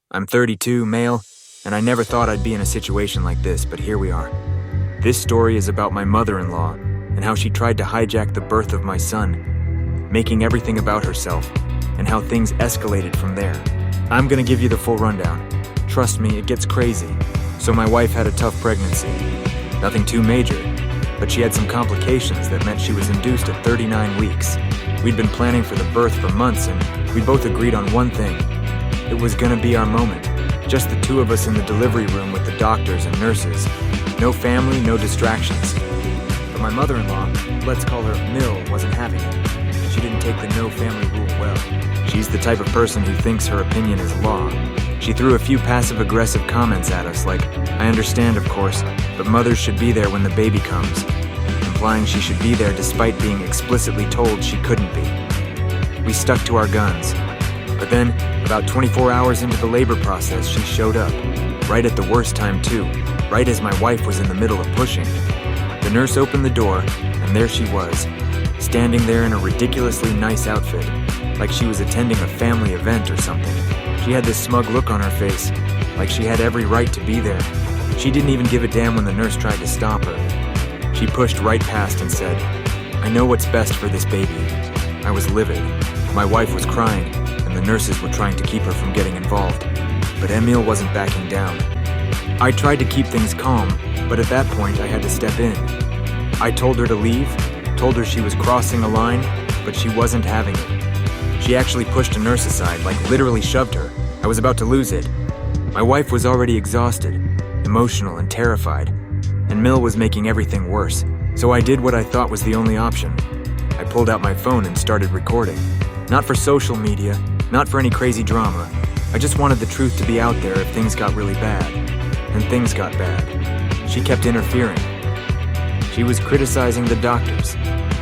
I'm 32, male, and I never thought I'd be in a situation like this, but here we are. This story is about my mother-in-law and how she tried to hijack the birth of my son, making everything about herself, and how things escalated from there. I'm gonna give you the full rundown. Trust me, it gets crazy. So my wife had a tough pregnancy. Nothing too major, but she had some complications that meant she was induced at 39 weeks. We'd been planning for the birth for months, and we both agreed on one thing. It was gonna be our moment. Just the two of us in the delivery room with the doctors and nurses. No family, no distractions. But my mother-in-law, let's call her Mill, wasn't having it. She didn't take the no family rule well. She's the type of person who thinks her opinion is law. She threw a few passive-aggressive comments at us like, I understand, of course, but mothers should be there when the baby comes, implying she should be there despite being explicitly told she couldn't be. We stuck to our guns. But then, about 24 hours into the labor process, she showed up. Right at the worst time too, right as my wife was in the middle of pushing. The nurse opened the door, and there she was, standing there in a ridiculously nice outfit, like she was attending a family event or something. She had this smug look on her face, like she had every right to be there. She didn't even give a damn when the nurse tried to stop her. She pushed right past and said, I know what's best for this baby. I was livid. My wife was crying, and the nurses were trying to keep her from getting involved. But Emil wasn't backing down. I tried to keep things calm, but at that point I had to step in. I told her to leave, told her she was crossing a line, but she wasn't having it. She actually pushed a nurse aside, like literally shoved her. I was about to lose it. My wife was already exhausted, emotional and terrified, and Mill was making everything worse. So I did what I thought was the only option. I pulled out my phone and started recording. Not for social media, not for any crazy drama. I just wanted the truth to be out there if things got really bad. And things got bad. She kept interfering. She was criticizing the doctors,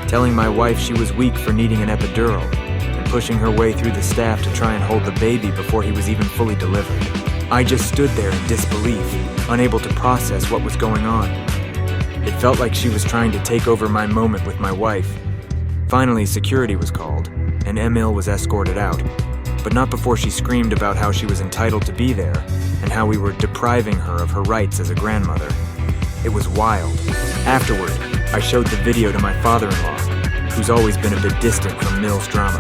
telling my wife she was weak for needing an epidural, and pushing her way through the staff to try and hold the baby before he was even fully delivered. I just stood there in disbelief, unable to process what was going on. It felt like she was trying to take over my moment with my wife. Finally, security was called, and Emil was escorted out, but not before she screamed about how she was entitled to be there and how we were depriving her of her rights as a grandmother. It was wild. Afterward, I showed the video to my father-in-law, who's always been a bit distant from Mill's drama.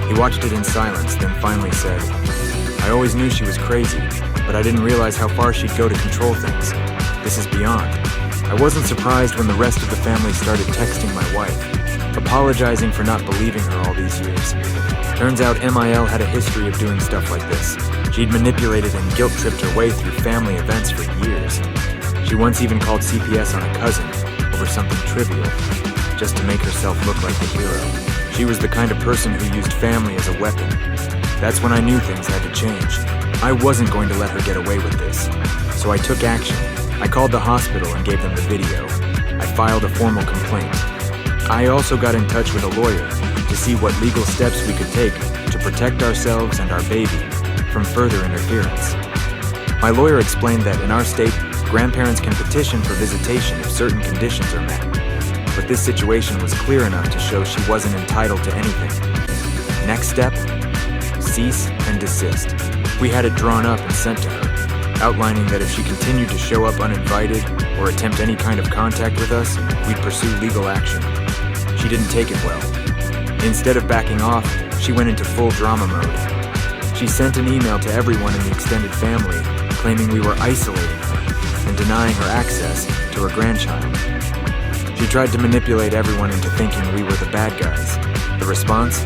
He watched it in silence, then finally said, I always knew she was crazy, but I didn't realize how far she'd go to control things. This is beyond. I wasn't surprised when the rest of the family started texting my wife, apologizing for not believing her all these years. Turns out MIL had a history of doing stuff like this. She'd manipulated and guilt-tripped her way through family events for years. She once even called CPS on a cousin over something trivial, just to make herself look like the hero. She was the kind of person who used family as a weapon. That's when I knew things had to change. I wasn't going to let her get away with this. So I took action. I called the hospital and gave them the video. I filed a formal complaint. I also got in touch with a lawyer to see what legal steps we could take to protect ourselves and our baby from further interference. My lawyer explained that in our state, grandparents can petition for visitation if certain conditions are met. But this situation was clear enough to show she wasn't entitled to anything. Next step? Cease and desist. We had it drawn up and sent to her, outlining that if she continued to show up uninvited or attempt any kind of contact with us, we'd pursue legal action. She didn't take it well. Instead of backing off, she went into full drama mode. She sent an email to everyone in the extended family, claiming we were isolating her and denying her access to her grandchild. She tried to manipulate everyone into thinking we were the bad guys. The response?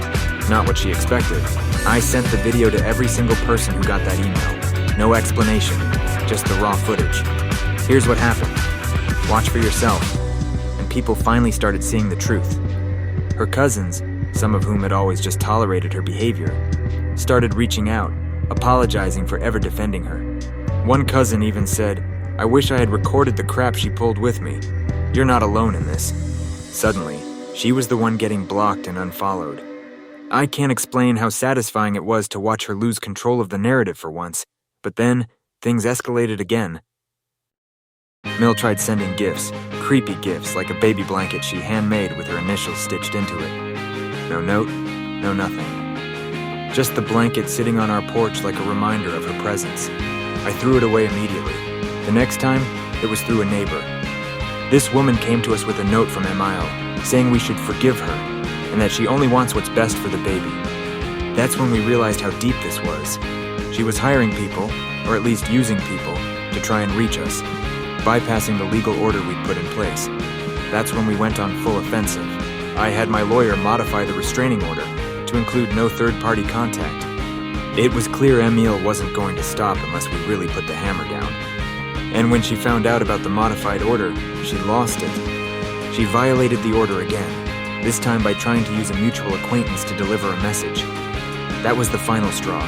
Not what she expected. I sent the video to every single person who got that email. No explanation, just the raw footage. Here's what happened. Watch for yourself. And people finally started seeing the truth. Her cousins, some of whom had always just tolerated her behavior, started reaching out, apologizing for ever defending her. One cousin even said, I wish I had recorded the crap she pulled with me. You're not alone in this. Suddenly, she was the one getting blocked and unfollowed. I can't explain how satisfying it was to watch her lose control of the narrative for once, but then, things escalated again. Mill tried sending gifts, creepy gifts like a baby blanket she handmade with her initials stitched into it. No note, no nothing. just the blanket sitting on our porch like a reminder of her presence. I threw it away immediately. The next time, it was through a neighbor. This woman came to us with a note from Emile, saying we should forgive her, and that she only wants what's best for the baby. That's when we realized how deep this was. She was hiring people, or at least using people, to try and reach us, bypassing the legal order we'd put in place. That's when we went on full offensive. I had my lawyer modify the restraining order to include no third-party contact. It was clear Emile wasn't going to stop unless we really put the hammer down. And when she found out about the modified order, she lost it. She violated the order again, this time by trying to use a mutual acquaintance to deliver a message. That was the final straw.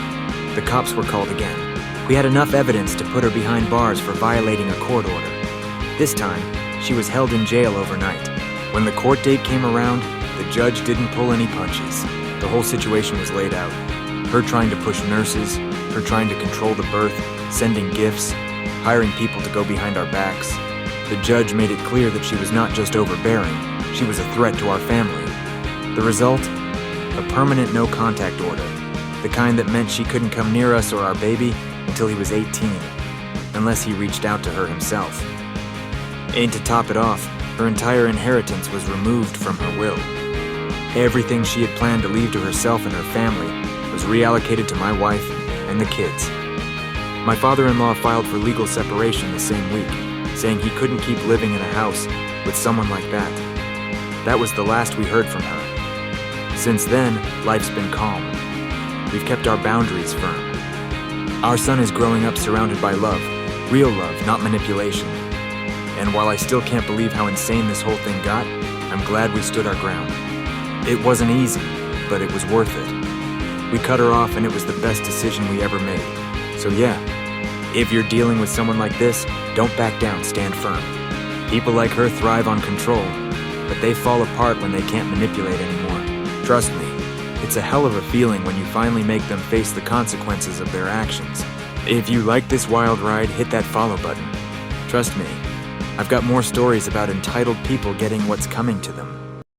The cops were called again. We had enough evidence to put her behind bars for violating a court order. This time, she was held in jail overnight. When the court date came around, the judge didn't pull any punches. The whole situation was laid out. Her trying to push nurses, her trying to control the birth, sending gifts, hiring people to go behind our backs. The judge made it clear that she was not just overbearing, she was a threat to our family. The result? A permanent no-contact order. The kind that meant she couldn't come near us or our baby until he was 18, unless he reached out to her himself. And to top it off, her entire inheritance was removed from her will. Everything she had planned to leave to herself and her family was reallocated to my wife and the kids. My father-in-law filed for legal separation the same week, saying he couldn't keep living in a house with someone like that. That was the last we heard from her. Since then, life's been calm. We've kept our boundaries firm. Our son is growing up surrounded by love, real love, not manipulation. And while I still can't believe how insane this whole thing got, I'm glad we stood our ground. It wasn't easy, but it was worth it. We cut her off and it was the best decision we ever made. So yeah, if you're dealing with someone like this, don't back down, stand firm. People like her thrive on control, but they fall apart when they can't manipulate anymore. Trust me, it's a hell of a feeling when you finally make them face the consequences of their actions. If you like this wild ride, hit that follow button. Trust me, I've got more stories about entitled people getting what's coming to them.